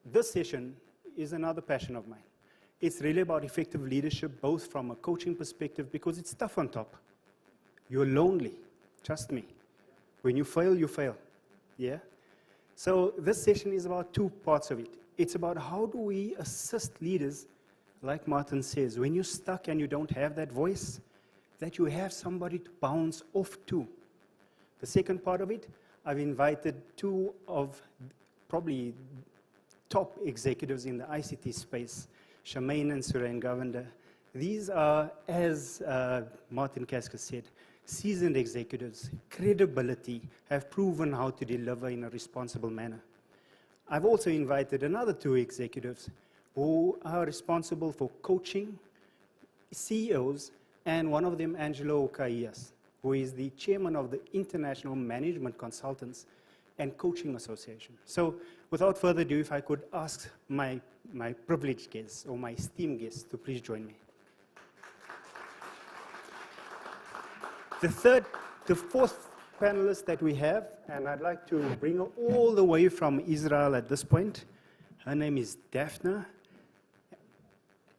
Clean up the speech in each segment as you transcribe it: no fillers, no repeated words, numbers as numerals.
this session is another passion of mine. It's really about effective leadership, both from a coaching perspective, because it's tough on top. You're lonely, trust me. When you fail, you fail, yeah? So this session is about two parts of it. It's about how do we assist leaders, like Martin says, when you're stuck and you don't have that voice, that you have somebody to bounce off to. The second part of it, I've invited two of probably top executives in the ICT space, Charmaine and Suren Govender. These are, as Martin Kasker said, seasoned executives, credibility, have proven how to deliver in a responsible manner. I've also invited another two executives who are responsible for coaching CEOs, and one of them, Angelo Caillas, who is the chairman of the International Management Consultants and Coaching Association. So without further ado, if I could ask my privileged guests or my esteemed guests to please join me. The fourth panelist that we have, and I'd like to bring her all the way from Israel at this point. Her name is Daphna.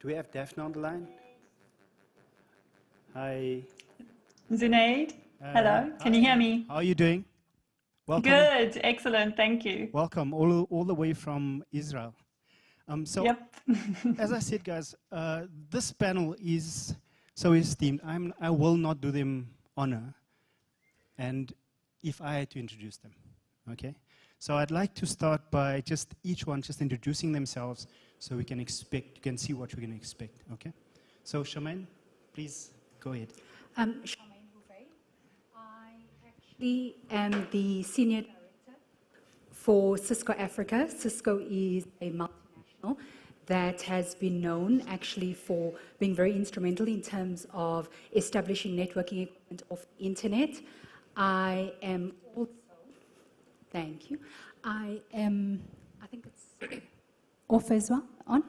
Do we have Daphna on the line? Hi. Zunaid, hello. Can you hear me? How are you doing? Welcome. Good, excellent, thank you. Welcome, all the way from Israel. Yep. As I said, guys, this panel is so esteemed. I will not do them honor, and if I had to introduce them, okay? So I'd like to start by just each one just introducing themselves so we can you can see what we can expect, okay? So Charmaine, please go ahead. Charmaine Bouvet. I actually am the Senior Director for Cisco Africa. Cisco is a multinational that has been known actually for being very instrumental in terms of establishing networking equipment off the internet. I am also, thank you, I think it's off as well, on.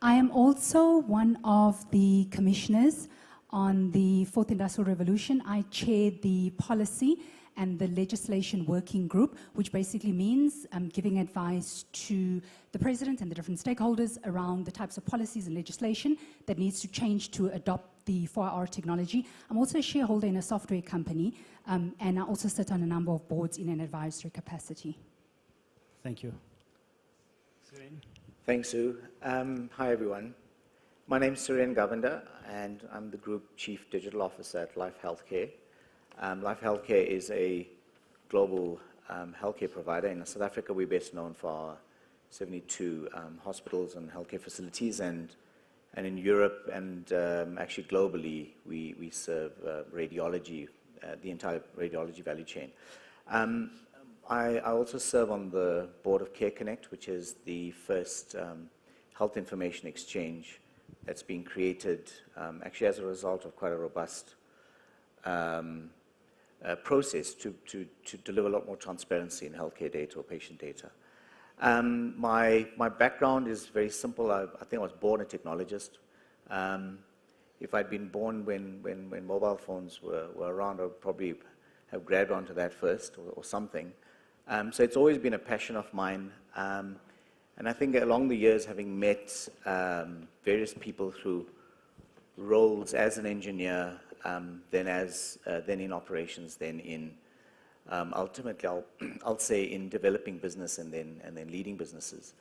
I am also one of the commissioners on the Fourth Industrial Revolution. I chair the policy and the legislation working group, which basically means giving advice to the president and the different stakeholders around the types of policies and legislation that needs to change to adopt the 4R technology. I'm also a shareholder in a software company, and I also sit on a number of boards in an advisory capacity. Thank you. Suren? Thanks, Sue. Hi, everyone. My name is Suren Govender, and I'm the Group Chief Digital Officer at Life Healthcare. Life Healthcare is a global healthcare provider. In South Africa, we're best known for our 72 hospitals and healthcare facilities, and in Europe and actually globally, we serve radiology, the entire radiology value chain. I also serve on the board of Care Connect, which is the first health information exchange that's been created actually as a result of quite a robust process to deliver a lot more transparency in healthcare data or patient data. My background is very simple. I think I was born a technologist. If I'd been born when mobile phones were around, I would probably have grabbed onto that first or something. So it's always been a passion of mine. And I think along the years, having met various people through roles as an engineer, then in operations, then in ultimately, I'll say in developing business and then leading businesses.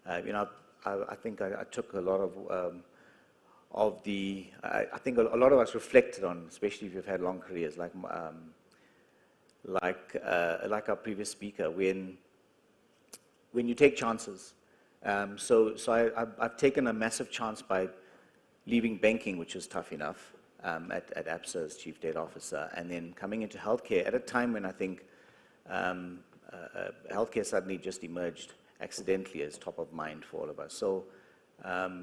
I think I took a lot of the. I think a lot of us reflected on, especially if you've had long careers, like our previous speaker, when you take chances. So I've taken a massive chance by leaving banking, which was tough enough, at ABSA as Chief Data Officer, and then coming into healthcare at a time when I think healthcare suddenly just emerged accidentally as top of mind for all of us. So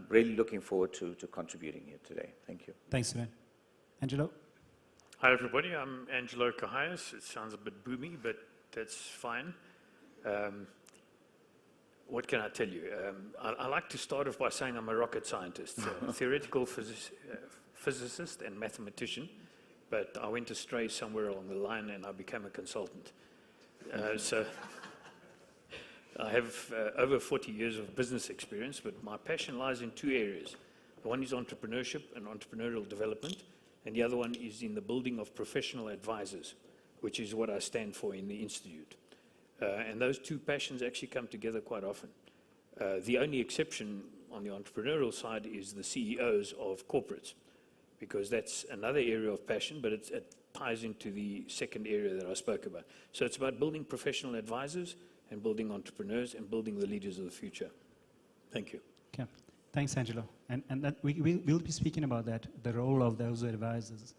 really looking forward to contributing here today. Thank you. Thanks, Suren. Angelo? Hi, everybody. I'm Angelo Caillas. It sounds a bit boomy, but that's fine. What can I tell you? I like to start off by saying I'm a rocket scientist, a theoretical physicist and mathematician, but I went astray somewhere along the line and I became a consultant. I have over 40 years of business experience, but my passion lies in two areas. One is entrepreneurship and entrepreneurial development, and the other one is in the building of professional advisors, which is what I stand for in the Institute. And those two passions actually come together quite often. The only exception on the entrepreneurial side is the CEOs of corporates, because that's another area of passion, but it ties into the second area that I spoke about. So it's about building professional advisors and building entrepreneurs and building the leaders of the future. Thank you. Okay. Thanks, Angelo. And that we'll be speaking about that, the role of those advisors,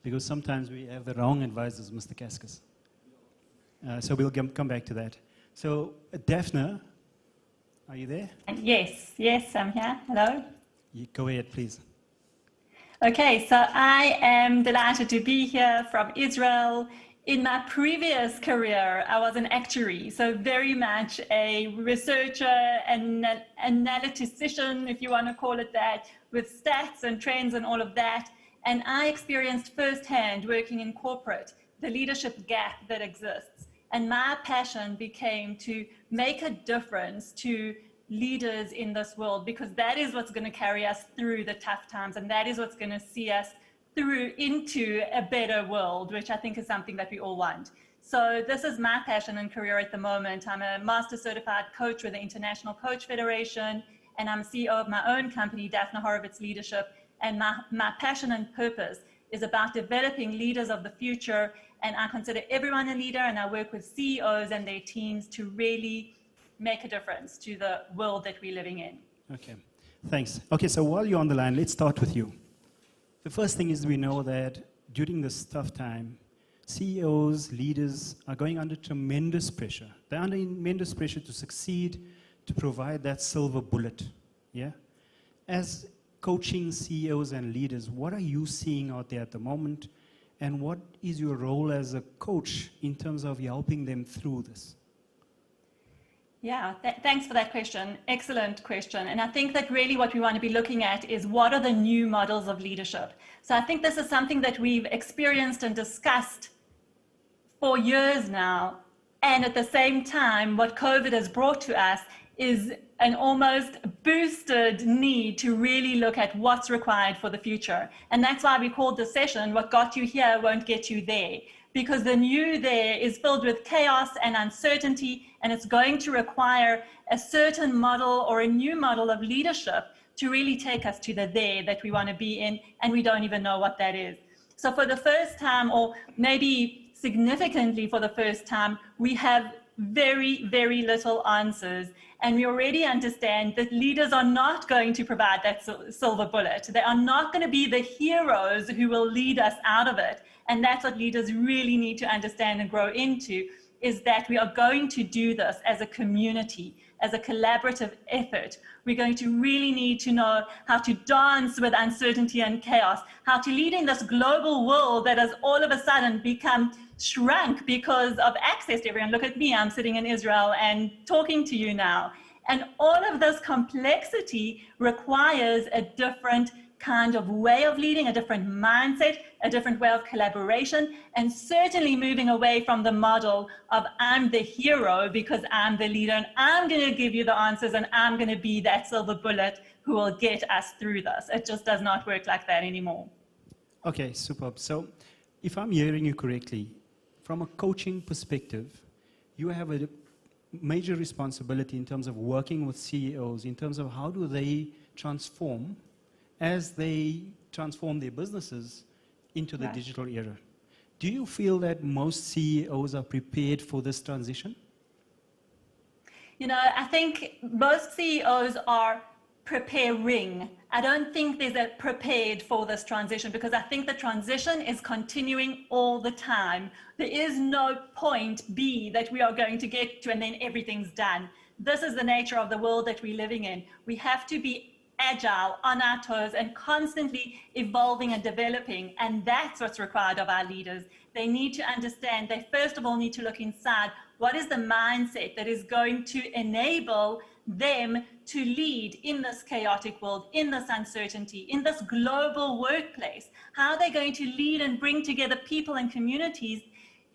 because sometimes we have the wrong advisors, Mr. Kaskas. So we'll come back to that. So, Daphne, are you there? Yes, I'm here. Hello. Go ahead, please. Okay, so I am delighted to be here from Israel. In my previous career, I was an actuary, so very much a researcher and analytician, if you want to call it that, with stats and trends and all of that. And I experienced firsthand, working in corporate, the leadership gap that exists. And my passion became to make a difference to leaders in this world, because that is what's going to carry us through the tough times, and that is what's going to see us through into a better world, which I think is something that we all want. So this is my passion and career at the moment. I'm a master certified coach with the International Coach Federation, and I'm CEO of my own company, Daphne Horowitz Leadership. And my passion and purpose is about developing leaders of the future. And I consider everyone a leader, and I work with CEOs and their teams to really make a difference to the world that we're living in. Okay, thanks. Okay, so while you're on the line, let's start with you. The first thing is we know that during this tough time, CEOs, leaders are going under tremendous pressure. They're under tremendous pressure to succeed, to provide that silver bullet. Yeah? As coaching CEOs and leaders, what are you seeing out there at the moment? And what is your role as a coach in terms of helping them through this? Yeah, thanks for that question. Excellent question. And I think that really what we want to be looking at is what are the new models of leadership. So I think this is something that we've experienced and discussed for years now. And at the same time, what COVID has brought to us is an almost boosted need to really look at what's required for the future. And that's why we called this session, What Got You Here Won't Get You There. Because the new there is filled with chaos and uncertainty, and it's going to require a certain model or a new model of leadership to really take us to the there that we want to be in, and we don't even know what that is. So for the first time, or maybe significantly for the first time, we have very, very little answers. And we already understand that leaders are not going to provide that silver bullet. They are not going to be the heroes who will lead us out of it. And that's what leaders really need to understand and grow into, is that we are going to do this as a community, as a collaborative effort. We're going to really need to know how to dance with uncertainty and chaos, how to lead in this global world that has all of a sudden become shrunk because of access to everyone. Look at me, I'm sitting in Israel and talking to you now. And all of this complexity requires a different kind of way of leading, a different mindset, a different way of collaboration, and certainly moving away from the model of I'm the hero because I'm the leader and I'm going to give you the answers and I'm going to be that silver bullet who will get us through this. It just does not work like that anymore. Okay, superb. So if I'm hearing you correctly, from a coaching perspective, you have a major responsibility in terms of working with CEOs, in terms of how do they transform as they transform their businesses into the digital era. Do you feel that most CEOs are prepared for this transition? You know, I think most CEOs are preparing. I don't think there's a prepared for this transition, because I think the transition is continuing all the time. There is no point B that we are going to get to and then everything's done. This is the nature of the world that we're living in. We have to be agile, on our toes, and constantly evolving and developing. And that's what's required of our leaders. They need to understand, they first of all need to look inside. What is the mindset that is going to enable them to lead in this chaotic world, in this uncertainty, in this global workplace? How are they going to lead and bring together people and communities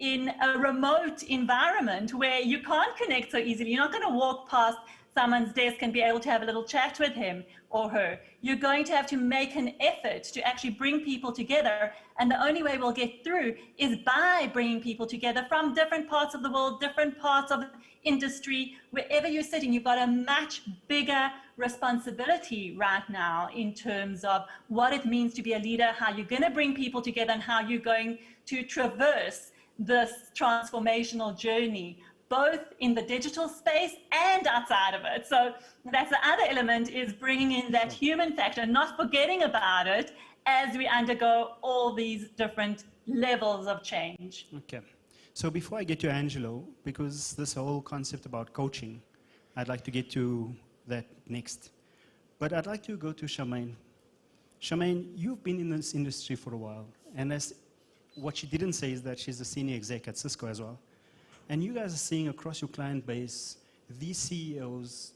in a remote environment where you can't connect so easily. You're not going to walk past someone's desk and be able to have a little chat with him or her. You're going to have to make an effort to actually bring people together. And the only way we'll get through is by bringing people together from different parts of the world, different parts of industry. Wherever you're sitting, you've got a much bigger responsibility right now in terms of what it means to be a leader, how you're going to bring people together, and how you're going to traverse this transformational journey, both in the digital space and outside of it. So that's the other element, is bringing in that human factor, not forgetting about it as we undergo all these different levels of change. Okay. So before I get to Angelo, because this whole concept about coaching, I'd like to get to that next. But I'd like to go to Charmaine. Charmaine, you've been in this industry for a while, and what she didn't say is that she's a senior exec at Cisco as well. And you guys are seeing across your client base these CEOs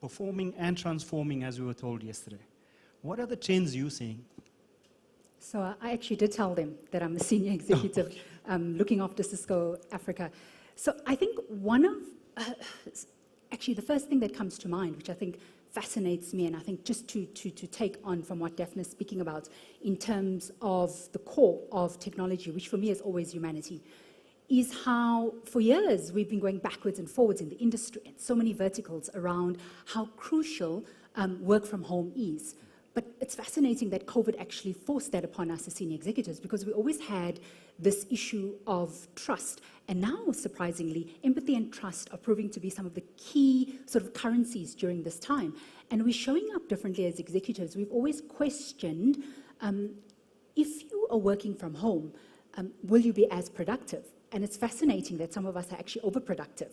performing and transforming, as we were told yesterday. What are the trends you're seeing? So I actually did tell them that I'm a senior executive looking after Cisco Africa. So I think one of, actually the first thing that comes to mind, which I think fascinates me, and I think just to take on from what Daphne is speaking about in terms of the core of technology, which for me is always humanity, is how for years we've been going backwards and forwards in the industry and so many verticals around how crucial work from home is. But it's fascinating that COVID actually forced that upon us as senior executives, because we always had this issue of trust. And now, surprisingly, empathy and trust are proving to be some of the key sort of currencies during this time. And we're showing up differently as executives. We've always questioned, if you are working from home, will you be as productive? And it's fascinating that some of us are actually overproductive,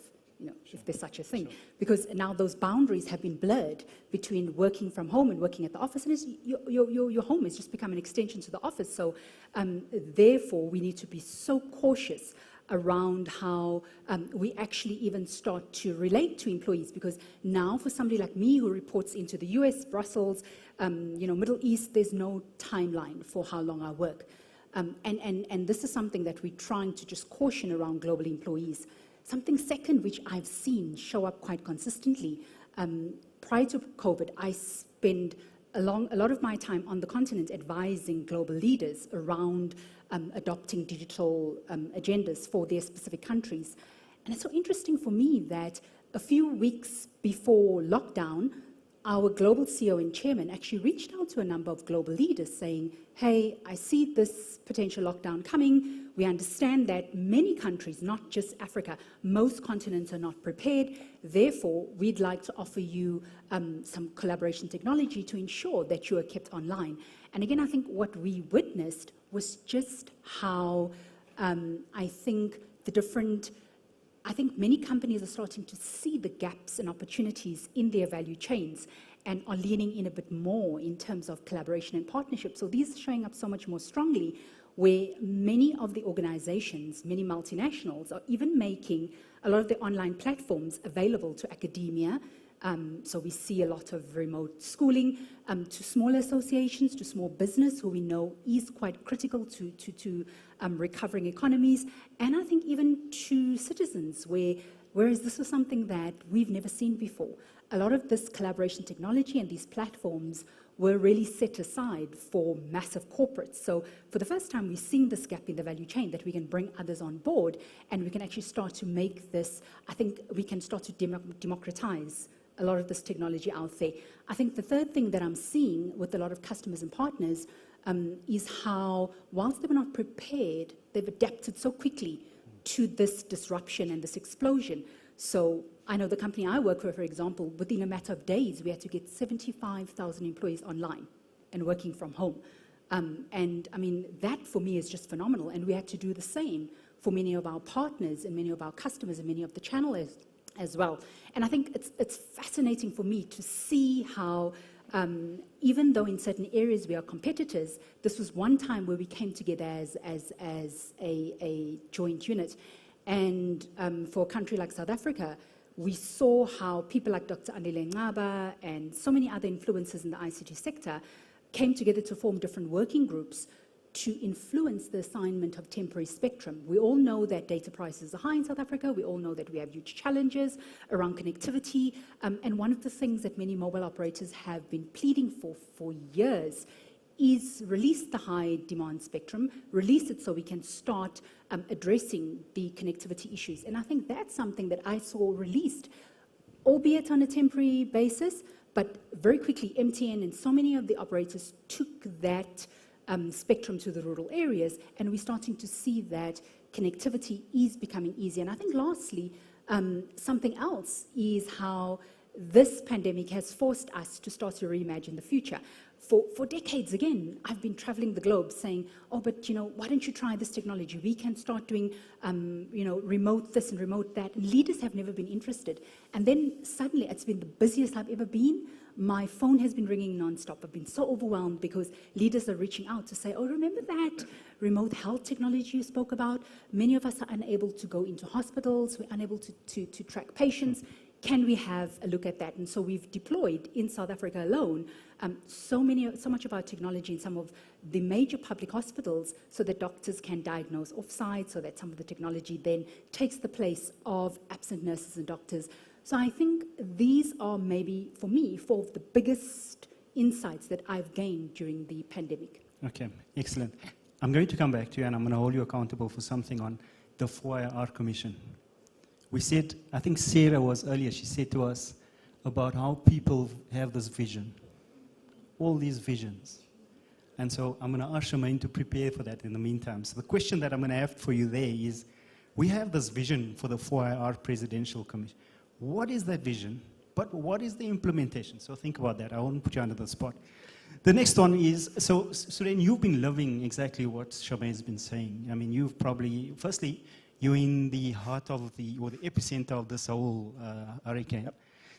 if there's such a thing, because now those boundaries have been blurred between working from home and working at the office, and your home has just become an extension to the office. So therefore, we need to be so cautious around how we actually even start to relate to employees, because now for somebody like me who reports into the US, Brussels, Middle East, there's no timeline for how long I work. And this is something that we're trying to just caution around global employees. Something second, which I've seen show up quite consistently, prior to COVID, I spend a lot of my time on the continent advising global leaders around adopting digital agendas for their specific countries. And it's so interesting for me that a few weeks before lockdown, our global CEO and chairman actually reached out to a number of global leaders saying, hey, I see this potential lockdown coming. We understand that many countries, not just Africa, most continents are not prepared. Therefore, we'd like to offer you some collaboration technology to ensure that you are kept online. And again, I think what we witnessed was just how I think many companies are starting to see the gaps and opportunities in their value chains and are leaning in a bit more in terms of collaboration and partnership. So these are showing up so much more strongly, where many of the organizations, many multinationals, are even making a lot of the online platforms available to academia. So we see a lot of remote schooling to smaller associations, to small business, who we know is quite critical to recovering economies, and I think even to citizens, whereas this was something that we've never seen before. A lot of this collaboration technology and these platforms were really set aside for massive corporates. So for the first time, we're seeing this gap in the value chain, that we can bring others on board, and we can actually start to make this, I think we can start to democratize a lot of this technology out there. I think the third thing that I'm seeing with a lot of customers and partners is how, whilst they were not prepared, they've adapted so quickly to this disruption and this explosion. So I know the company I work for example, within a matter of days, we had to get 75,000 employees online and working from home. And I mean, that for me is just phenomenal. And we had to do the same for many of our partners and many of our customers and many of the channels as well. And I think it's fascinating for me to see how, even though in certain areas we are competitors, this was one time where we came together as a joint unit. And for a country like South Africa, we saw how people like Dr. Andile Ngaba and so many other influencers in the ICT sector came together to form different working groups to influence the assignment of temporary spectrum. We all know that data prices are high in South Africa. We all know that we have huge challenges around connectivity. And one of the things that many mobile operators have been pleading for years is release the high demand spectrum, release it so we can start addressing the connectivity issues. And I think that's something that I saw released, albeit on a temporary basis, but very quickly MTN and so many of the operators took that spectrum to the rural areas, and we're starting to see that connectivity is becoming easier. And I think lastly, something else is how this pandemic has forced us to start to reimagine the future. For decades, again, I've been traveling the globe saying, oh, but, why don't you try this technology? We can start doing, remote this and remote that. And leaders have never been interested. And then suddenly, it's been the busiest I've ever been. My phone has been ringing nonstop. I've been so overwhelmed because leaders are reaching out to say, oh, remember that remote health technology you spoke about? Many of us are unable to go into hospitals. We're unable to track patients. Can we have a look at that? And so we've deployed in South Africa alone so much of our technology in some of the major public hospitals so that doctors can diagnose offsite, so that some of the technology then takes the place of absent nurses and doctors. So I think these are maybe, for me, four of the biggest insights that I've gained during the pandemic. Okay, excellent. I'm going to come back to you, and I'm going to hold you accountable for something on the 4IR Commission. We said, I think Sarah was earlier, she said to us about how people have this vision, all these visions. And so I'm going to ask Charmaine to prepare for that in the meantime. So the question that I'm going to have for you there is, we have this vision for the 4IR Presidential Commission. What is that vision? But what is the implementation? So think about that. I won't put you under the spot. The next one is, so Suren, you've been living exactly what Charmaine's been saying. I mean, you've probably, firstly, you're in the heart of or the epicenter of this whole hurricane. Yep.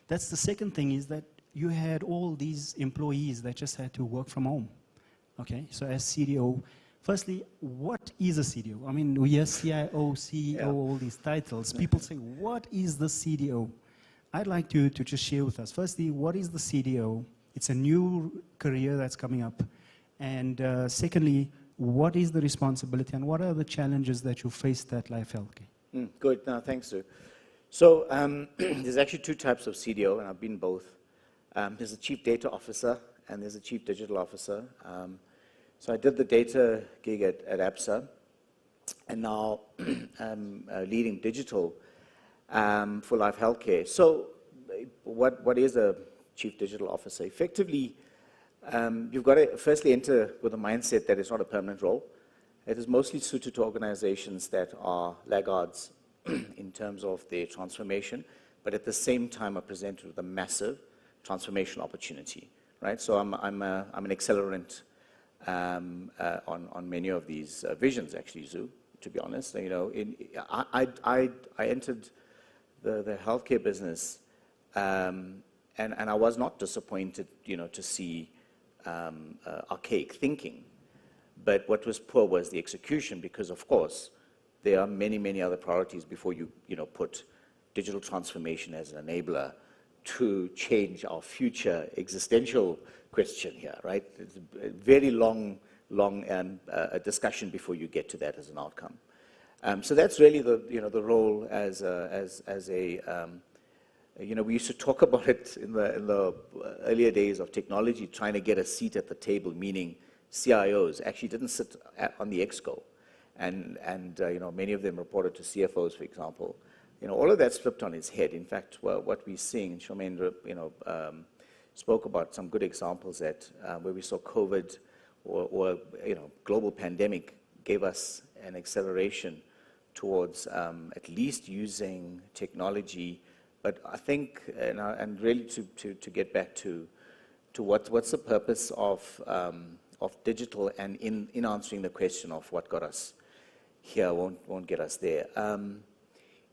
That's the second thing, is that you had all these employees that just had to work from home. Okay, so as CDO, firstly, what is a CDO? I mean, we hear CIO, CEO, all these titles. People say, what is the CDO? I'd like you to just share with us. Firstly, what is the CDO? It's a new career that's coming up. And secondly, what is the responsibility and what are the challenges that you faced at Life Healthcare? Good, no, thanks, Sue. So there's actually two types of CDO, and I've been both. There's a Chief Data Officer and there's a Chief Digital Officer. So I did the data gig at ABSA, and now I'm leading digital for Life Healthcare. So what is a Chief Digital Officer? Effectively, you've got to firstly enter with a mindset that it's not a permanent role. It is mostly suited to organizations that are laggards in terms of their transformation, but at the same time are presented with a massive transformational opportunity, right? So I'm an accelerant on many of these visions, actually, Zoo, to be honest. I entered the healthcare business, and I was not disappointed, to see archaic thinking. But what was poor was the execution, because, of course, there are many, many other priorities before you put digital transformation as an enabler to change our future existential question here, right? It's a very long discussion before you get to that as an outcome. So that's really the role as a we used to talk about it in the earlier days of technology, trying to get a seat at the table, meaning CIOs actually didn't sit on the exco, and many of them reported to CFOs, for example. All of that's flipped on its head. In fact, what we're seeing, Charmaine, spoke about some good examples that where we saw COVID or global pandemic gave us an acceleration towards at least using technology. But I think, and really to get back to what's the purpose of digital, and in answering the question of what got us here won't get us there.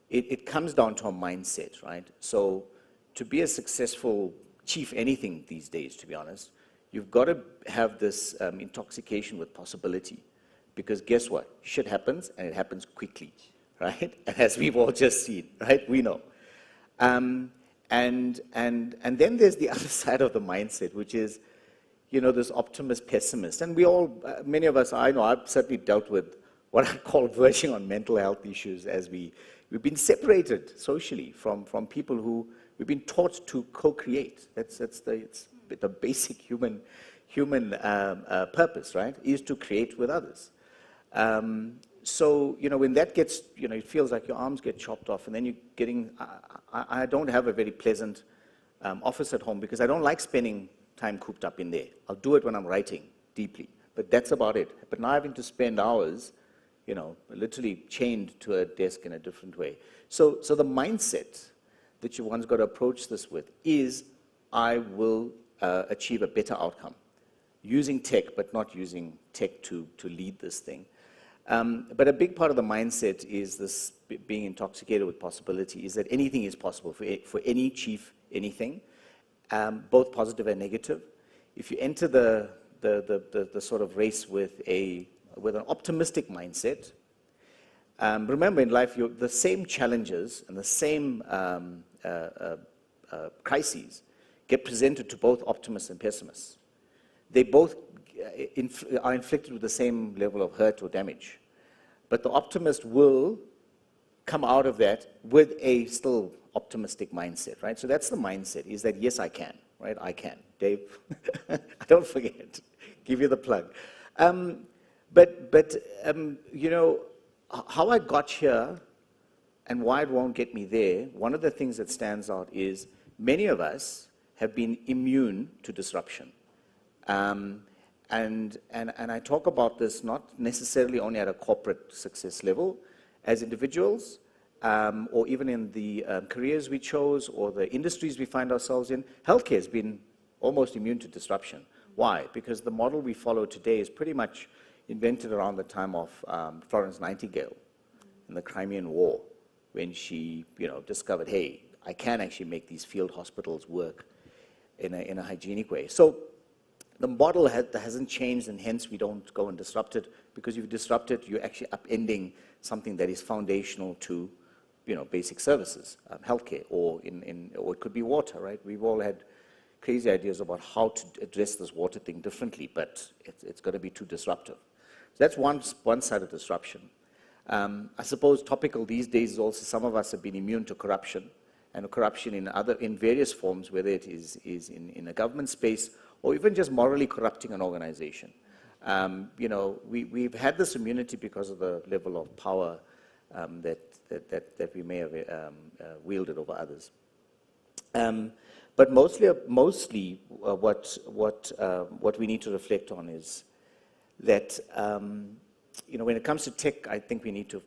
It comes down to a mindset, right? So to be a successful chief anything these days, to be honest, you've got to have this intoxication with possibility, because guess what? Shit happens, and it happens quickly, right? As we've all just seen, right? We know. And then there's the other side of the mindset, which is, this optimist pessimist. And we all, many of us, I know, I've certainly dealt with what I call verging on mental health issues as we've been separated socially from people who we've been taught to co-create. It's the basic human purpose, right, is to create with others. So, when that gets, it feels like your arms get chopped off, and then you're getting, I don't have a very pleasant office at home because I don't like spending time cooped up in there. I'll do it when I'm writing deeply, but that's about it. But now having to spend hours, literally chained to a desk in a different way. So the mindset that one's got to approach this with is, I will achieve a better outcome using tech, but not using tech to lead this thing. But a big part of the mindset is this being intoxicated with possibility, is that anything is possible for any chief, anything, both positive and negative. If you enter the sort of race with an optimistic mindset, remember in life, the same challenges and the same crises get presented to both optimists and pessimists. They both are inflicted with the same level of hurt or damage. But the optimist will come out of that with a still optimistic mindset, right? So that's the mindset, is that, yes, I can, right? I can. Dave, don't forget, give you the plug. But how I got here and why it won't get me there, one of the things that stands out is many of us have been immune to disruption. And I talk about this not necessarily only at a corporate success level, as individuals, or even in the careers we chose or the industries we find ourselves in. Healthcare has been almost immune to disruption. Why? Because the model we follow today is pretty much invented around the time of Florence Nightingale in the Crimean War, when she discovered, hey, I can actually make these field hospitals work in a hygienic way. So the model hasn't changed, and hence we don't go and disrupt it, because if you disrupt it, you're actually upending something that is foundational to basic services, healthcare, or it could be water, right? We've all had crazy ideas about how to address this water thing differently, but it's going to be too disruptive. So that's one side of disruption. I suppose topical these days is also some of us have been immune to corruption, and corruption in various forms, whether it is in a government space or even just morally corrupting an organization. We've had this immunity because of the level of power that we may have wielded over others. But mostly, what we need to reflect on is that when it comes to tech, I think we need to,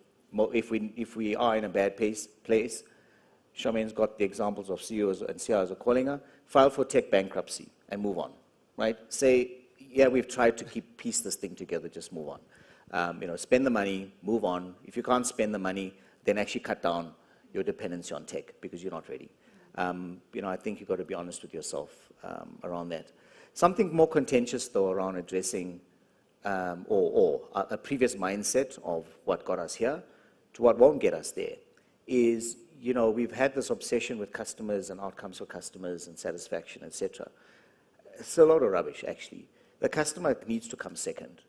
if we are in a bad place, Charmaine's got the examples of CEOs and CIOs are calling her, file for tech bankruptcy and move on, right? Say, yeah, we've tried to piece this thing together, just move on. Spend the money, move on. If you can't spend the money, then actually cut down your dependency on tech because you're not ready. I think you've got to be honest with yourself around that. Something more contentious, though, around addressing or a previous mindset of what got us here to what won't get us there is, we've had this obsession with customers and outcomes for customers and satisfaction, etc. It's a lot of rubbish, actually. The customer needs to come second.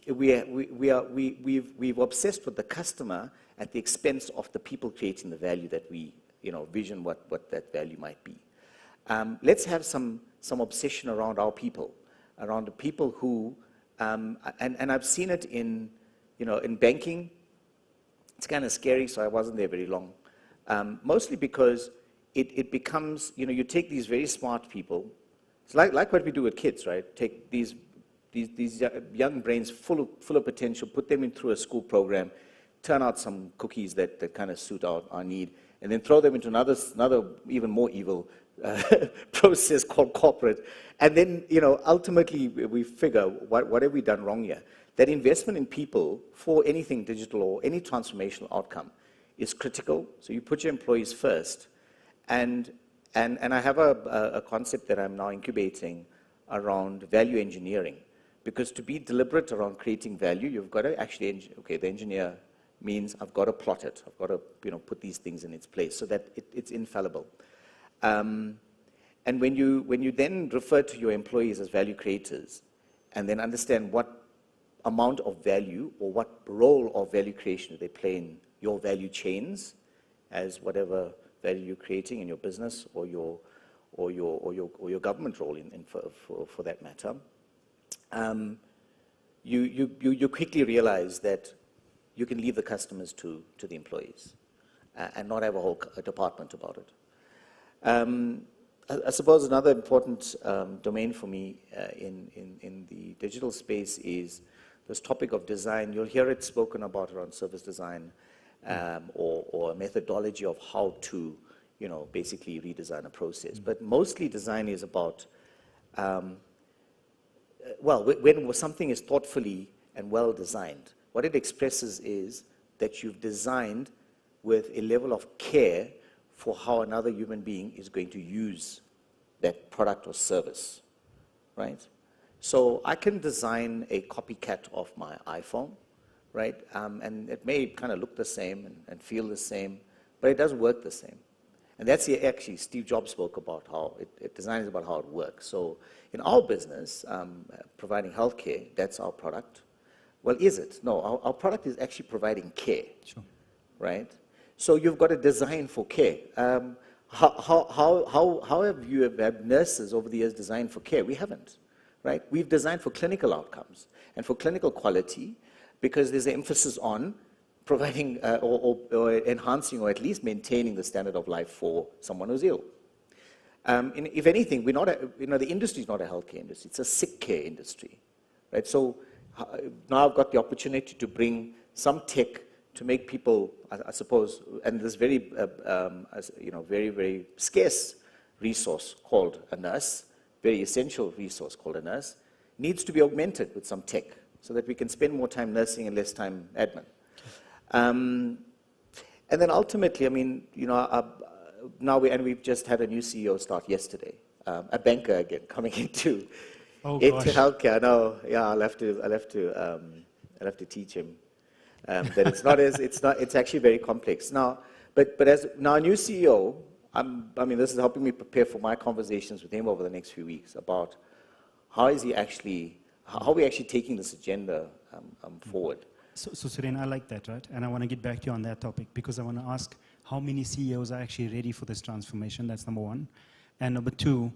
We've obsessed with the customer at the expense of the people creating the value that we vision what that value might be. Let's have some obsession around our people, around the people who, and I've seen it in banking. It's kind of scary, so I wasn't there very long. Mostly because it becomes, you take these very smart people. It's like what we do with kids, right? Take these young brains full of potential, put them in through a school program, turn out some cookies that kind of suit our need, and then throw them into another even more evil process called corporate. And then, ultimately we figure, what have we done wrong here? That investment in people for anything digital or any transformational outcome is critical. So you put your employees first. And I have a concept that I'm now incubating around value engineering. Because to be deliberate around creating value, you've got to actually, the engineer means I've got to plot it. I've got to, put these things in its place so that it's infallible. And And when you then refer to your employees as value creators, and then understand what amount of value or what role of value creation do they play in your value chains, as whatever value you're creating in your business or your government role for that matter, you quickly realize that you can leave the customers to the employees and not have a whole department about it. I suppose another important domain for me in the digital space is this topic of design. You'll hear it spoken about around service design or a methodology of how to, basically redesign a process. But mostly design is about, when something is thoughtfully and well designed, what it expresses is that you've designed with a level of care for how another human being is going to use that product or service, right? So I can design a copycat of my iPhone, right? And it may kind of look the same and feel the same, but it doesn't work the same. And that's actually Steve Jobs spoke about how design is about how it works. So in our business, providing healthcare, that's our product. Well, is it? No, our product is actually providing care, Sure. right? So you've got to design for care. How have you had nurses over the years designed for care? We haven't, right? We've designed for clinical outcomes and for clinical quality because there's an emphasis on providing or enhancing or at least maintaining the standard of life for someone who's ill. If anything, we're not the industry is not a healthcare industry, it's a sick care industry, right? So now I've got the opportunity to bring some tech to make people, I suppose, and this very, very, very scarce resource called a nurse, very essential resource called a nurse, needs to be augmented with some tech so that we can spend more time nursing and less time admin. And then ultimately, we've just had a new CEO start yesterday, a banker again coming into healthcare. I know, yeah, I'll have to teach him. That it's actually very complex now. But as now a new CEO, this is helping me prepare for my conversations with him over the next few weeks about how are we actually taking this agenda forward. So Suren, I like that, right? And I want to get back to you on that topic because I want to ask how many CEOs are actually ready for this transformation. That's number one. And number two,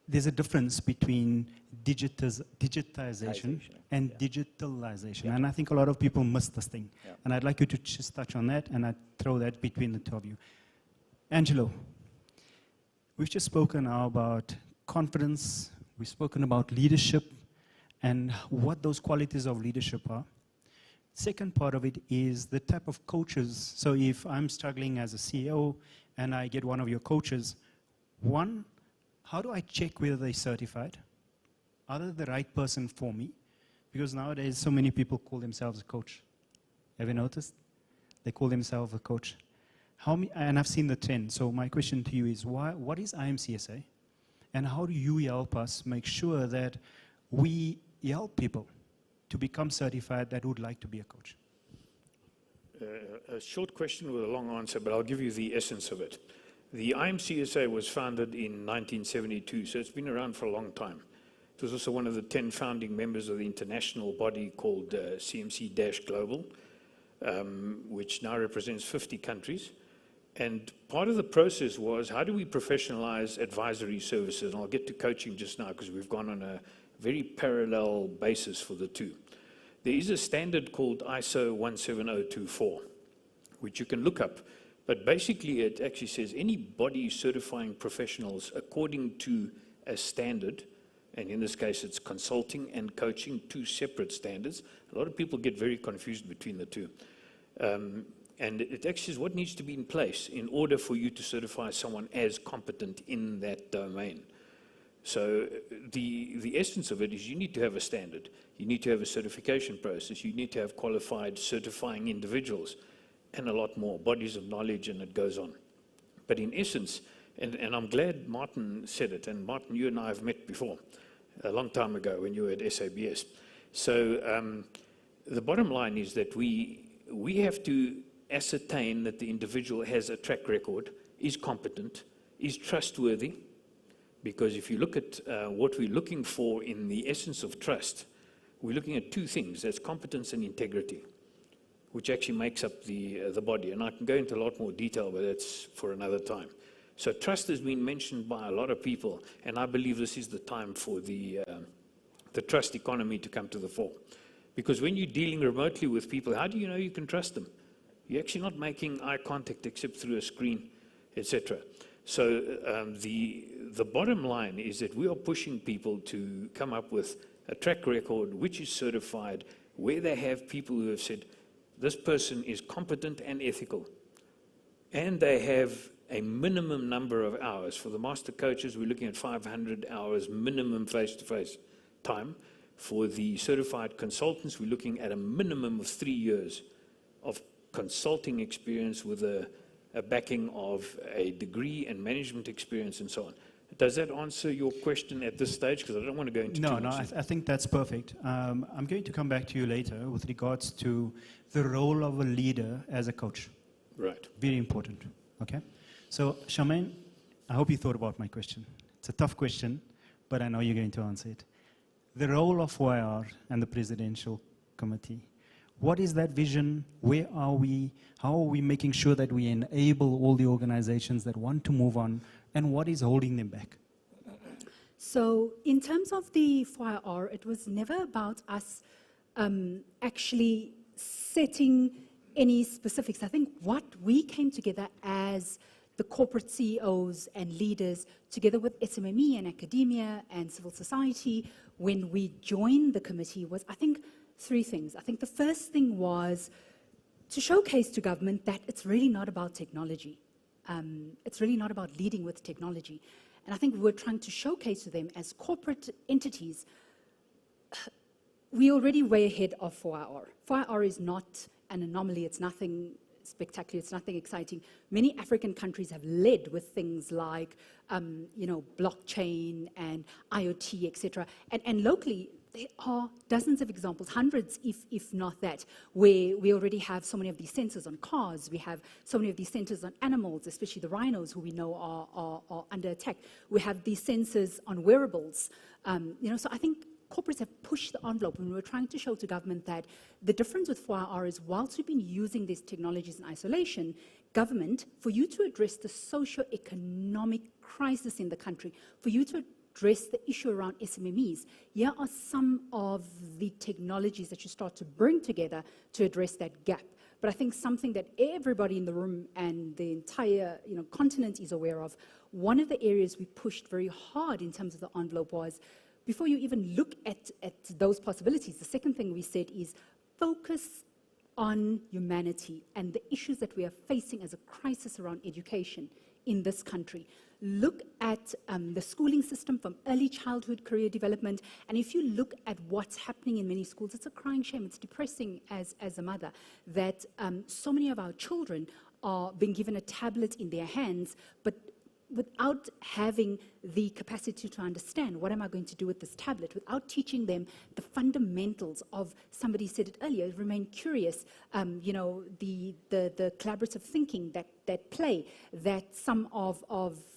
there's a difference between digitization and digitalization. Yeah. And I think a lot of people miss this thing. Yeah. And I'd like you to just touch on that, and I'd throw that between the two of you. Angelo, we've just spoken now about confidence, we've spoken about leadership, and what those qualities of leadership are. Second part of it is the type of coaches. So if I'm struggling as a CEO and I get one of your coaches, one, how do I check whether they're certified? Are they the right person for me? Because nowadays so many people call themselves a coach. Have you noticed? They call themselves a coach. And I've seen the trend. So my question to you is, what is IMCSA? And how do you help us make sure that we help people to become certified that would like to be a coach? A short question with a long answer, but I'll give you the essence of it. The IMCSA was founded in 1972, so it's been around for a long time. It was also one of the 10 founding members of the international body called CMC-Global, which now represents 50 countries. And part of the process was, how do we professionalize advisory services? And I'll get to coaching just now because we've gone on a very parallel basis for the two. There is a standard called ISO 17024, which you can look up. But basically, it actually says any body certifying professionals according to a standard, and in this case, it's consulting and coaching, two separate standards. A lot of people get very confused between the two. And it actually says what needs to be in place in order for you to certify someone as competent in that domain. So the essence of it is you need to have a standard. You need to have a certification process. You need to have qualified certifying individuals and a lot more, bodies of knowledge, and it goes on. But in essence, and I'm glad Martin said it, and Martin, you and I have met before, a long time ago when you were at SABS. So the bottom line is that we have to ascertain that the individual has a track record, is competent, is trustworthy, because if you look at what we're looking for in the essence of trust, we're looking at two things. That's competence and integrity, which actually makes up the body. And I can go into a lot more detail, but that's for another time. So trust has been mentioned by a lot of people, and I believe this is the time for the trust economy to come to the fore. Because when you're dealing remotely with people, how do you know you can trust them? You're actually not making eye contact except through a screen, etc. So the bottom line is that we are pushing people to come up with a track record which is certified, where they have people who have said, this person is competent and ethical. And they have a minimum number of hours. For the master coaches, we're looking at 500 hours minimum face-to-face time. For the certified consultants, we're looking at a minimum of 3 years of consulting experience with a backing of a degree and management experience and so on. Does that answer your question at this stage? Because I don't want to go into too much. I think that's perfect. I'm going to come back to you later with regards to the role of a leader as a coach. Right. Very important. Okay. So, Charmaine, I hope you thought about my question. It's a tough question, but I know you're going to answer it. The role of OIR and the Presidential Committee. What is that vision? Where are we? How are we making sure that we enable all the organizations that want to move on? And what is holding them back? So in terms of the FIR, it was never about us actually setting any specifics. I think what we came together as the corporate CEOs and leaders, together with SMME and academia and civil society, when we joined the committee was, I think, 3 things. I think the first thing was to showcase to government that it's really not about technology. It's really not about leading with technology. And I think we're trying to showcase to them as corporate entities, we're already way ahead of 4IR. 4IR is not an anomaly. It's nothing spectacular. It's nothing exciting. Many African countries have led with things like, blockchain and IoT, etc. And locally, there are dozens of examples, hundreds, if not that, where we already have so many of these sensors on cars. We have so many of these sensors on animals, especially the rhinos, who we know are under attack. We have these sensors on wearables. So I think corporates have pushed the envelope, and we're trying to show to government that the difference with 4IR is, whilst we've been using these technologies in isolation, government, for you to address the socio-economic crisis in the country, for you to address the issue around SMMEs, here are some of the technologies that you start to bring together to address that gap. But I think something that everybody in the room and the entire continent is aware of, one of the areas we pushed very hard in terms of the envelope was, before you even look at those possibilities, the second thing we said is focus on humanity and the issues that we are facing as a crisis around education in this country. Look at the schooling system, from early childhood career development. And if you look at what's happening in many schools, it's a crying shame. It's depressing as a mother that so many of our children are being given a tablet in their hands, but without having the capacity to understand, what am I going to do with this tablet? Without teaching them the fundamentals of, somebody said it earlier, remain curious, the collaborative thinking, that play that some of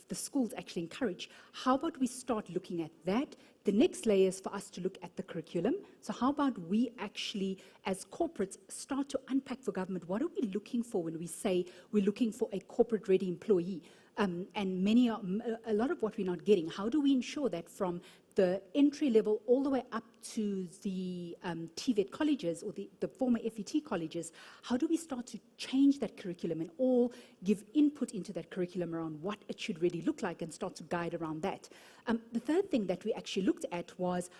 the schools actually encourage. How about we start looking at that? The next layer is for us to look at the curriculum. So how about we actually, as corporates, start to unpack for government, what are we looking for when we say we're looking for a corporate-ready employee? And a lot of what we're not getting, how do we ensure that from the entry level all the way up to the TVET colleges or the former FET colleges, how do we start to change that curriculum and all give input into that curriculum around what it should really look like and start to guide around that? The third thing that we actually looked at was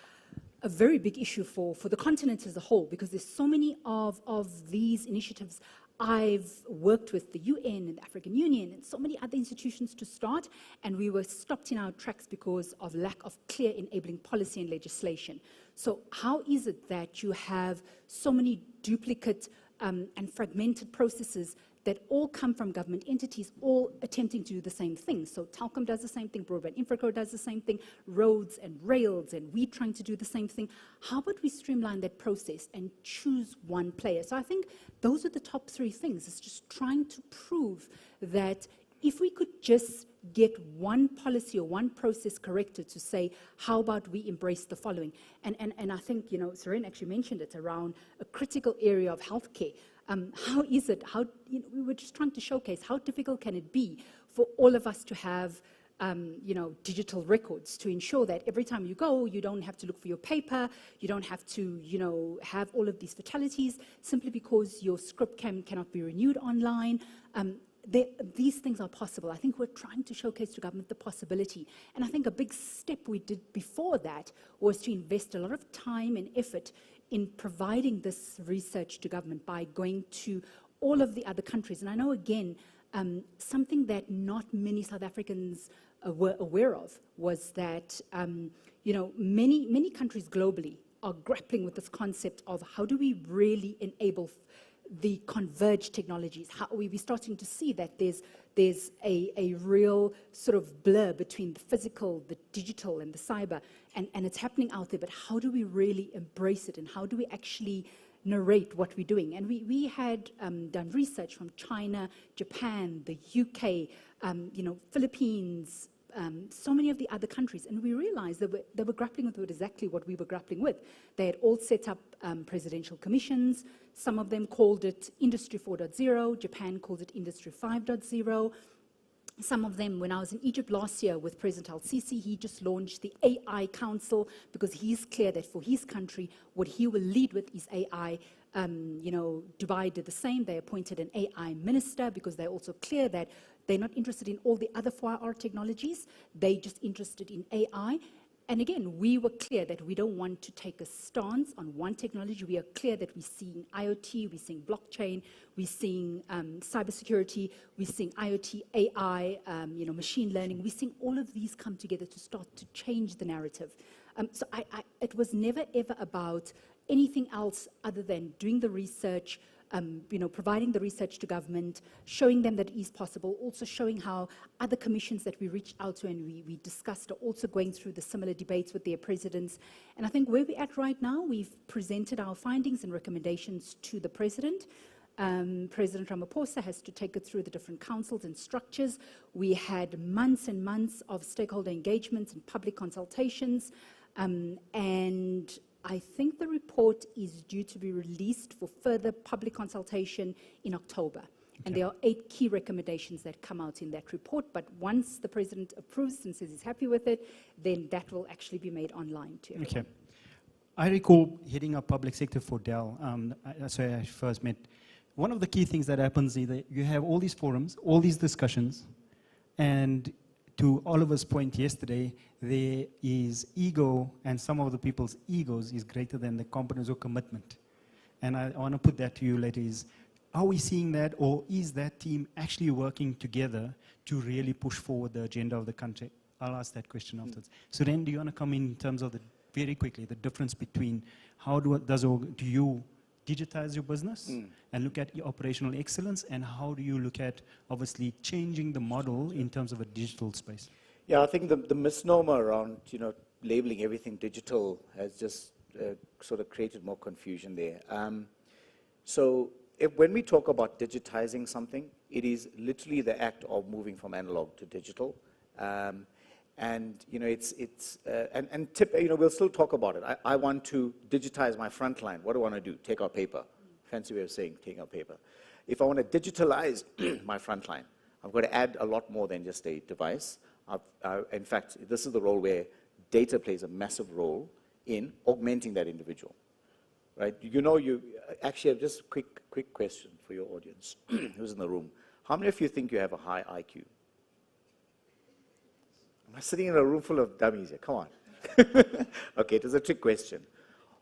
a very big issue for the continent as a whole, because there's so many of these initiatives. I've worked with the UN and the African Union and so many other institutions to start, and we were stopped in our tracks because of lack of clear enabling policy and legislation. So how is it that you have so many duplicate and fragmented processes that all come from government entities, all attempting to do the same thing? So Telkom does the same thing, Broadband Infraco does the same thing, roads and rails, and we trying to do the same thing. How about we streamline that process and choose one player? So I think those are the top 3 things. It's just trying to prove that if we could just get one policy or one process corrected to say, how about we embrace the following? And I think, Suren actually mentioned it around a critical area of healthcare. How is it, we were just trying to showcase how difficult can it be for all of us to have digital records to ensure that every time you go, you don't have to look for your paper, you don't have to, have all of these fatalities simply because your script cannot be renewed online. These things are possible. I think we're trying to showcase to government the possibility. And I think a big step we did before that was to invest a lot of time and effort in providing this research to government by going to all of the other countries. And I know, again, something that not many South Africans were aware of was that, many countries globally are grappling with this concept of how do we really enable the converged technologies. How are we starting to see that there's a real sort of blur between the physical, the digital, and the cyber, and it's happening out there, but how do we really embrace it, and how do we actually narrate what we're doing? And we had done research from China, Japan, the UK, Philippines, so many of the other countries, and we realized that they were grappling with exactly what we were grappling with. They had all set up presidential commissions. Some of them called it Industry 4.0. Japan called it Industry 5.0. Some of them, when I was in Egypt last year with President Al-Sisi, he just launched the AI Council because he's clear that for his country, what he will lead with is AI. Dubai did the same. They appointed an AI minister because they're also clear that they're not interested in all the other 4R technologies. They're just interested in AI. And again, we were clear that we don't want to take a stance on one technology. We are clear that we're seeing IoT, we're seeing blockchain, we're seeing cybersecurity, we're seeing IoT, AI, machine learning. We're seeing all of these come together to start to change the narrative. So it was never, ever about anything else other than doing the research, providing the research to government, showing them that it is possible, also showing how other commissions that we reached out to and we discussed are also going through the similar debates with their presidents. And I think where we're at right now, we've presented our findings and recommendations to the president. President Ramaphosa has to take it through the different councils and structures. We had months and months of stakeholder engagements and public consultations, and I think the report is due to be released for further public consultation in October. Okay. And there are 8 key recommendations that come out in that report, but once the president approves and says he's happy with it, then that will actually be made online too. Okay. I recall heading up public sector for Dell. That's where I first met. One of the key things that happens is that you have all these forums, all these discussions, and to Oliver's point yesterday, there is ego, and some of the people's egos is greater than the competence or commitment. And I want to put that to you, ladies. Are we seeing that, or is that team actually working together to really push forward the agenda of the country? I'll ask that question afterwards. So then, do you want to come in terms of very quickly, the difference between how do you digitize your business and look at your operational excellence, and how do you look at obviously changing the model in terms of a digital space? Yeah, I think the misnomer around labeling everything digital has just sort of created more confusion there. So when we talk about digitizing something, it is literally the act of moving from analog to digital. We'll still talk about it. I want to digitize my frontline. What do I want to do? Take out paper. Fancy way of saying take out paper. If I want to digitalize my frontline, I'm going to add a lot more than just a device. In fact, this is the role where data plays a massive role in augmenting that individual, right? Actually, I have just a quick question for your audience who's in the room. How many of you think you have a high IQ? I'm sitting in a room full of dummies here. Come on. Okay, it is a trick question.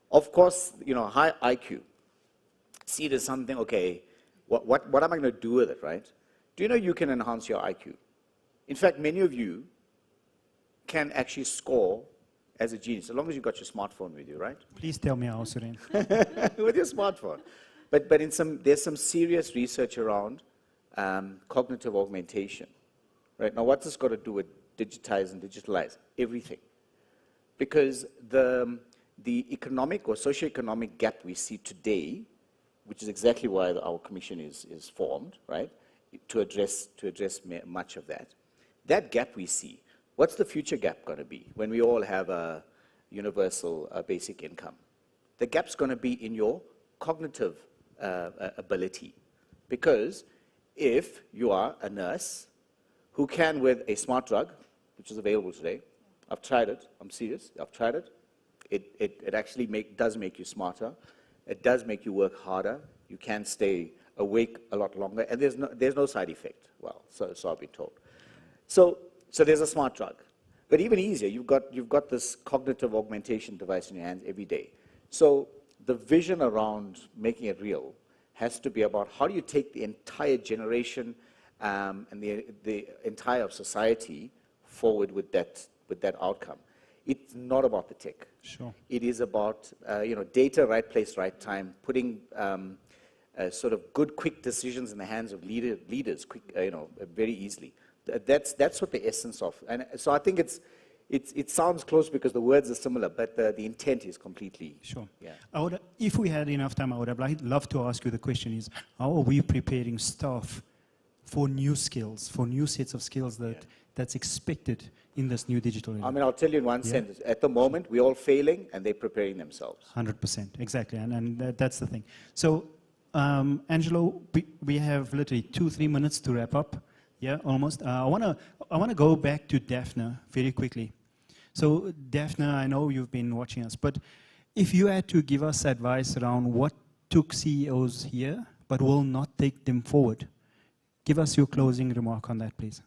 Of course, high IQ. See it as something, okay, what am I going to do with it, right? Do you know you can enhance your IQ? In fact, many of you can actually score as a genius, as long as you've got your smartphone with you, right? Please tell me how, Suren. With your smartphone. But there's some serious research around cognitive augmentation, right? Now, what's this got to do with digitize and digitalize? Everything. Because the economic or socioeconomic gap we see today, which is exactly why our commission is formed, right? to address much of that. That gap we see. What's the future gap going to be when we all have a universal basic income? The gap's going to be in your cognitive ability. Because if you are a nurse who can, with a smart drug, which is available today, I've tried it, I'm serious, I've tried it, it actually does make you smarter, it does make you work harder, you can stay awake a lot longer, and there's no side effect. Well, so I've been told. So there's a smart drug. But even easier, you've got this cognitive augmentation device in your hands every day. So the vision around making it real has to be about how do you take the entire generation and the entire society forward with that outcome. It's not about the tech. Sure. It is about data, right place, right time, putting sort of good, quick decisions in the hands of leaders, very easily. That's what the essence of. And so I think it sounds close because the words are similar, but the intent is completely. Sure. Yeah. If we had enough time, I would have loved to ask you the question is, how are we preparing staff for new skills, for new sets of skills that's expected in this new digital era? I mean, I'll tell you in one sentence. At the moment, we're all failing, and they're preparing themselves. 100%, exactly, and that's the thing. So, Angelo, we have literally 2-3 minutes to wrap up. Yeah, almost. I wanna go back to Daphne very quickly. So, Daphne, I know you've been watching us, but if you had to give us advice around what took CEOs here but will not take them forward, give us your closing remark on that, please.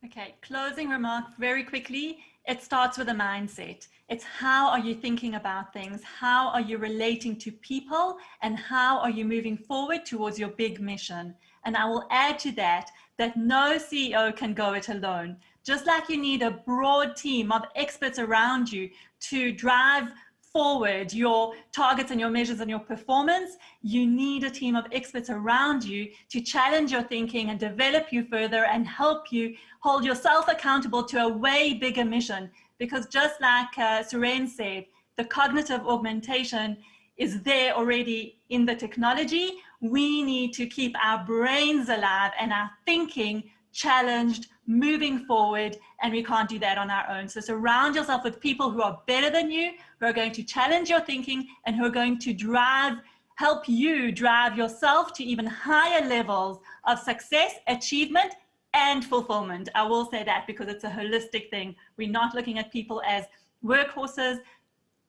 Okay, closing remark very quickly. It starts with a mindset. It's how are you thinking about things? How are you relating to people? And how are you moving forward towards your big mission? And I will add to that no CEO can go it alone. Just like you need a broad team of experts around you to drive forward your targets and your measures and your performance, you need a team of experts around you to challenge your thinking and develop you further and help you hold yourself accountable to a way bigger mission. Because just like Suren said, the cognitive augmentation is there already in the technology. We need to keep our brains alive and our thinking challenged, moving forward, and we can't do that on our own. So surround yourself with people who are better than you, who are going to challenge your thinking, and who are going to help you drive yourself to even higher levels of success, achievement, and fulfillment. I will say that because it's a holistic thing. We're not looking at people as workhorses,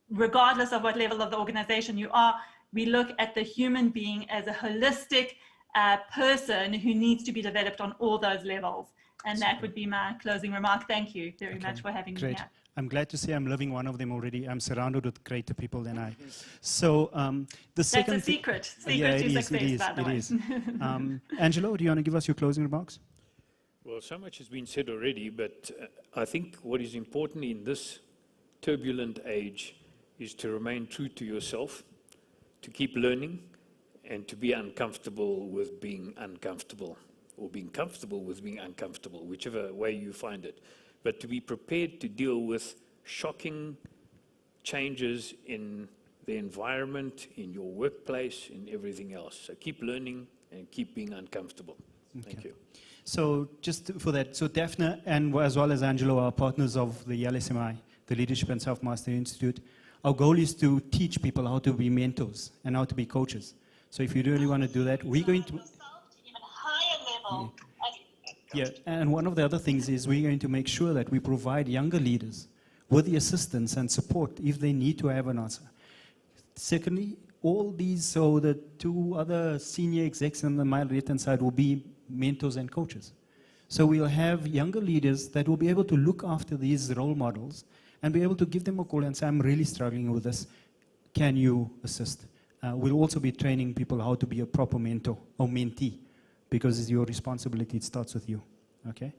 regardless of what level of the organization you are. We look at the human being as a holistic person who needs to be developed on all those levels. And that would be my closing remark. Thank you very much for having me here. I'm glad to say I'm living one of them already. I'm surrounded with greater people than I. So the second... That's a secret to success, by the way. Angelo, do you want to give us your closing remarks? Well, so much has been said already, but I think what is important in this turbulent age is to remain true to yourself, to keep learning, and to be uncomfortable with being uncomfortable, or being comfortable with being uncomfortable, whichever way you find it. But to be prepared to deal with shocking changes in the environment, in your workplace, in everything else. So keep learning and keep being uncomfortable. Thank you. So just for that, so Daphne and as well as Angelo are partners of the LSMI, the Leadership and Self-Mastery Institute. Our goal is to teach people how to be mentors and how to be coaches. So if you really want to do that, we're going to... Yeah, and one of the other things is we're going to make sure that we provide younger leaders with the assistance and support if they need to have an answer. Secondly, all these, so the two other senior execs on the my right-hand side will be mentors and coaches. So we'll have younger leaders that will be able to look after these role models and be able to give them a call and say, I'm really struggling with this. Can you assist? We'll also be training people how to be a proper mentor or mentee, because it's your responsibility. It starts with you. Okay.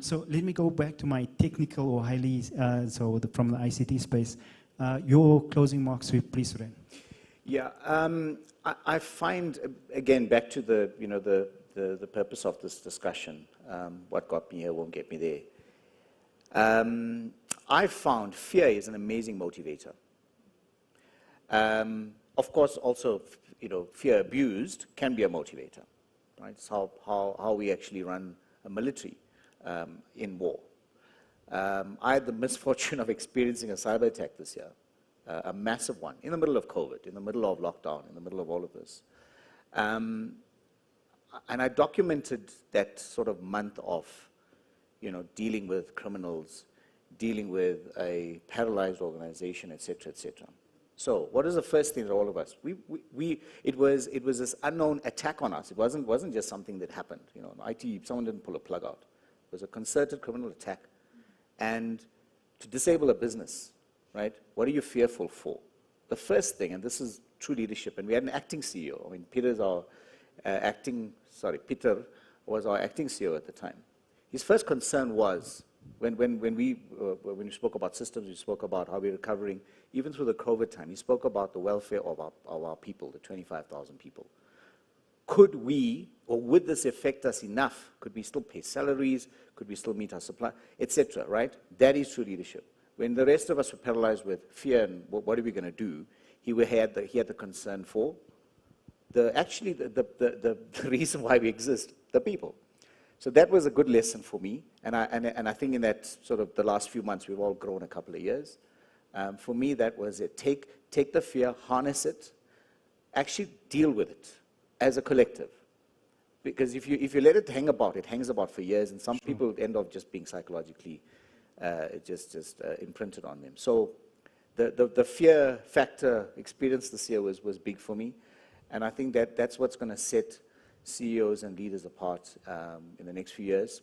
So let me go back to my technical or highly from the ICT space. Your closing marks, please, Suren. Yeah, I find again back to the purpose of this discussion. What got me here won't get me there. I've found fear is an amazing motivator. Of course, also, fear abused can be a motivator. right? It's how we actually run a military in war. I had the misfortune of experiencing a cyber attack this year, a massive one, in the middle of COVID, in the middle of lockdown, in the middle of all of this. And I documented that sort of month of, dealing with criminals, dealing with a paralyzed organization, et cetera, et cetera. So what is the first thing that all of us, it was this unknown attack on us. It wasn't just something that happened. IT, someone didn't pull a plug out. It was a concerted criminal attack. And to disable a business, right, what are you fearful for? The first thing, and this is true leadership, and we had an acting CEO. I mean, Peter was our acting CEO at the time. His first concern was, when we spoke about systems, we spoke about how we're recovering, even through the COVID time, he spoke about the welfare of our people, the 25,000 people. Could we, or would this affect us enough? Could we still pay salaries? Could we still meet our supply, etc., right? That is true leadership. When the rest of us were paralyzed with fear and what are we going to do, he had the concern for the reason why we exist, the people. So that was a good lesson for me, and I think in that sort of the last few months, we've all grown a couple of years. For me, that was it. Take the fear, harness it, actually deal with it as a collective. Because if you let it hang about, it hangs about for years, and some people end up just being psychologically imprinted on them. So the fear factor experience this year was big for me, and I think that's what's going to set CEOs and leaders apart in the next few years,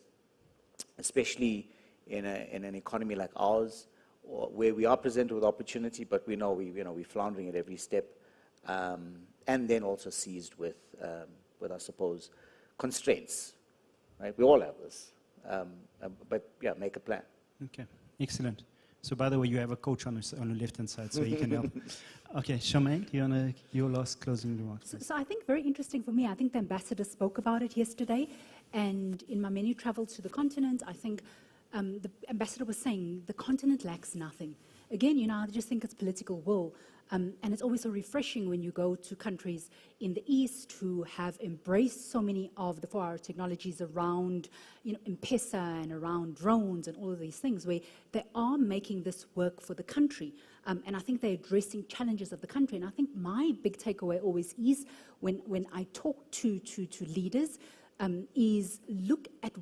especially in an economy like ours, where we are presented with opportunity, but we know we're floundering at every step, and then also seized with I suppose, constraints. Right? We all have this, but yeah, make a plan. Okay, excellent. So by the way, you have a coach on the left-hand side, so you can help. Okay, Charmaine, your last closing remarks. So I think very interesting for me, I think the ambassador spoke about it yesterday, and in my many travels to the continent, I think the ambassador was saying the continent lacks nothing. Again, I just think it's political will. And it's always so refreshing when you go to countries in the East who have embraced so many of the 4-hour technologies around, M-Pesa and around drones and all of these things, where they are making this work for the country. And I think they're addressing challenges of the country. And I think my big takeaway always is when I talk to leaders is look at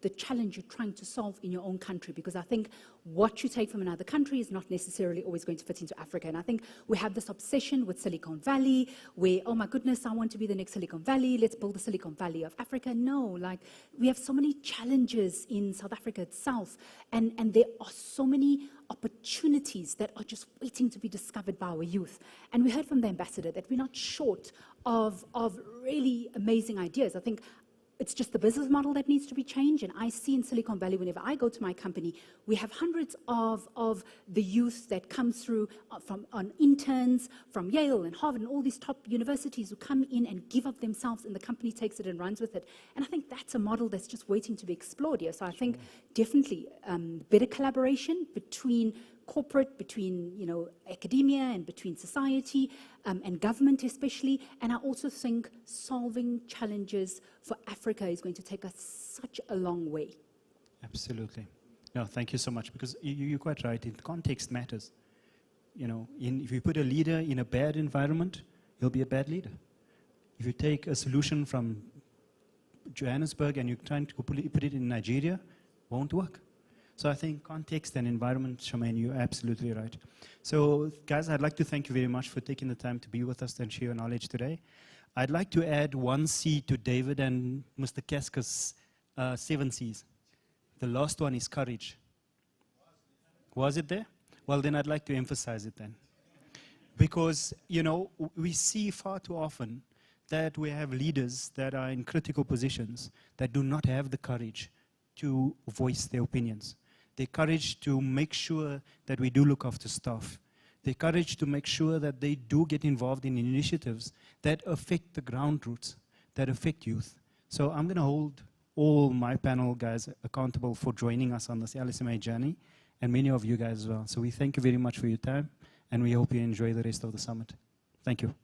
the challenge you're trying to solve in your own country, because I think what you take from another country is not necessarily always going to fit into Africa. And I think we have this obsession with Silicon Valley where, oh my goodness, I want to be the next Silicon Valley, let's build the Silicon Valley of Africa. No, we have so many challenges in South Africa itself, and there are so many opportunities that are just waiting to be discovered by our youth. And we heard from the ambassador that we're not short of really amazing ideas. I think it's just the business model that needs to be changed. And I see in Silicon Valley, whenever I go to my company, we have hundreds of the youth that come through on interns from Yale and Harvard and all these top universities who come in and give up themselves, and the company takes it and runs with it. And I think that's a model that's just waiting to be explored here. So I think definitely better collaboration between corporate, between academia and between society and government especially. And I also think solving challenges for Africa is going to take us such a long way. Absolutely. No, thank you so much, because you're quite right. Context matters. If you put a leader in a bad environment, he'll be a bad leader. If you take a solution from Johannesburg and you're trying to put it in Nigeria, won't work. So I think context and environment, Charmaine, you're absolutely right. So guys, I'd like to thank you very much for taking the time to be with us and share your knowledge today. I'd like to add 1 C to David and Mr. Keska's 7 C's. The last one is courage. Was it there? Well, then I'd like to emphasize it then. Because, we see far too often that we have leaders that are in critical positions that do not have the courage to voice their opinions. The courage to make sure that we do look after staff. The courage to make sure that they do get involved in initiatives that affect the ground roots, that affect youth. So I'm going to hold all my panel guys accountable for joining us on this LSMA journey, and many of you guys as well. So we thank you very much for your time, and we hope you enjoy the rest of the summit. Thank you.